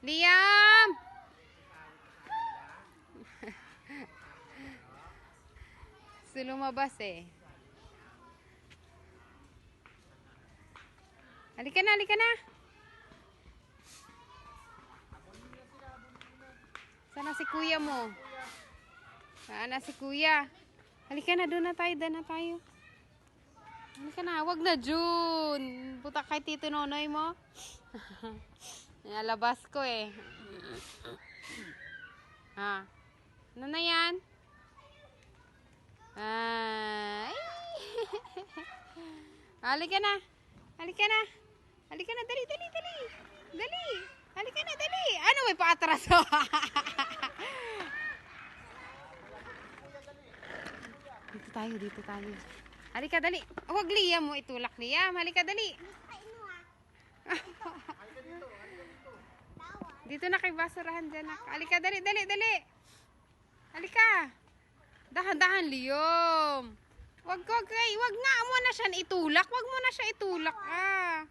Liam! Gusto lumabas eh. Halika na, halika na. Sana si kuya mo? Sana si kuya? Halika na, doon na tayo, doon na tayo. Halika na, wag na June. Puta kay Tito Nonoy mo. Nalabas ko eh. Ha? Ano na yan? Ay. Halika na. Halika na. Halika na, dali, dali, dali. Dali. Halika na, dali. Ano, may paatras? Dito tayo, dito tayo. Halika, dali. Huwag Liam mo itulak, Liam. Halika, dali. Dito na kay basurahan dyan. Halika, dali, dali, dali. Halika. Dahan-dahan, Liam. Wag nga mo na siya itulak. Wag mo na siya itulak, ah.